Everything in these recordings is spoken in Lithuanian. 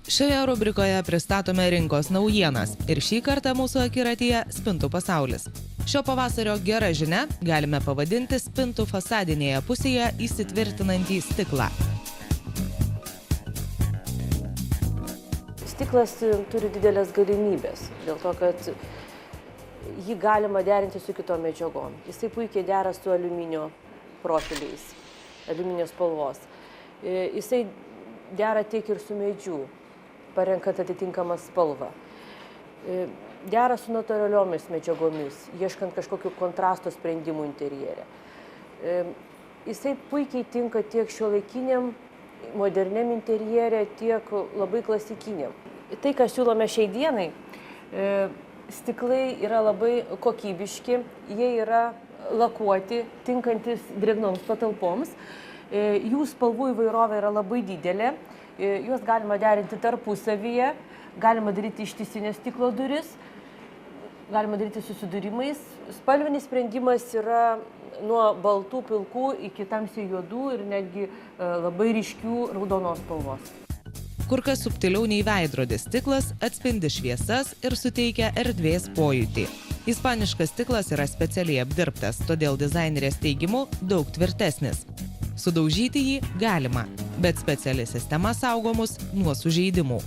Šioje rubrikoje pristatome rinkos naujienas ir šį kartą mūsų akiratyje spintų pasaulis. Šio pavasario gera žinia galime pavadinti spintų fasadinėje pusėje įsitvirtinantį stiklą. Stiklas turi didelės galimybės, dėl to, kad jį galima derinti su kitom medžiagom. Jisai puikiai dera su aliuminio profiliais, aliuminio spalvos. Jisai dera tiek ir su medžiu, parenkant atitinkamą spalvą. Dera su natūraliomis medžiagomis, ieškant kažkokių kontrasto sprendimų interjere. Jisai puikiai tinka tiek šiuolaikiniam, moderniam interjere, tiek labai klasikiniam. Tai, ką siūlome šiai dienai, stiklai yra labai kokybiški, jie yra lakuoti, tinkantis drėgnoms patalpoms. Jų spalvų įvairovė yra labai didelė, juos galima derinti tarpusavyje, galima daryti ištisinės stiklo duris, galima daryti susidūrimais. Spalvinis sprendimas yra nuo baltų, pilkų iki tamsiai juodų ir netgi labai ryškių raudonos spalvos. Kur kas subtiliau nei veidrodis stiklas atspindi šviesas ir suteikia erdvės pojūtį. Ispaniškas stiklas yra specialiai apdirbtas, todėl dizainerės teigimu daug tvirtesnis. Sudaužyti jį galima, bet speciali sistema saugo mus nuo sužeidimų.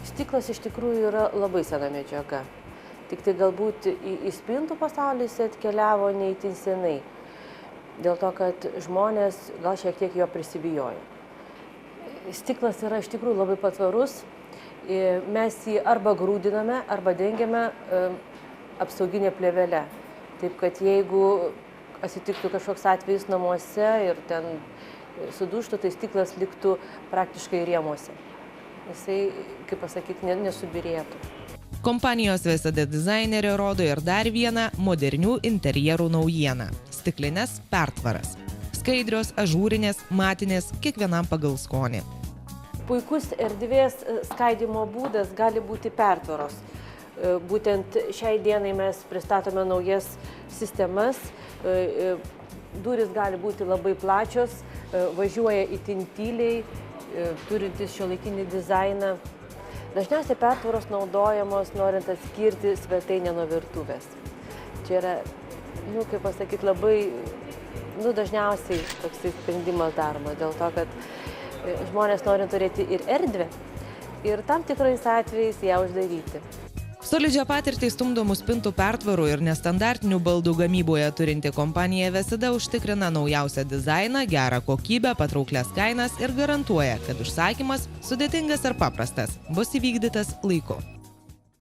Stiklas iš tikrųjų yra labai sena medžiaga. Tik tai galbūt į spintų pasaulį jis atkeliavo ne itin senai. Dėl to, kad žmonės gal šiek tiek jo prisibijojo. Stiklas yra iš tikrųjų labai patvarus. Mes jį arba grūdiname, arba dengiame apsauginę plėvelę. Taip, kad jeigu atsitiktų kažkoks atvejis namuose ir ten sudužtų, tai stiklas liktų praktiškai rėmuose. Jisai, kaip pasakyti, nesubirėtų. Kompanijos VSD dizainerė rodo ir dar vieną modernių interjerų naujieną – stiklinės pertvaras. Skaidrios, ažūrinės, matinės, kiekvienam pagal skonį. Puikus erdvės skaidymo būdas gali būti pertvaros. Būtent šiai dienai mes pristatome naujas sistemas. Durys gali būti labai plačios, važiuoja itin tyliai, turintis šiuolaikinį dizainą. Dažniausiai pertvaros naudojamos norint atskirti svetainę nuo virtuvės. Čia yra, kaip pasakyti, labai, dažniausiai toks sprendimas daroma, dėl to, kad žmonės nori turėti ir erdvę, ir tam tikrais atvejais ją uždaryti. Solidžią patirtį stumdomų spintų pertvarų ir nestandartinių baldų gamyboje turinti kompanija VSD užtikrina naujausią dizainą, gerą kokybę, patrauklias kainas ir garantuoja, kad užsakymas, sudėtingas ar paprastas, bus įvykdytas laiku.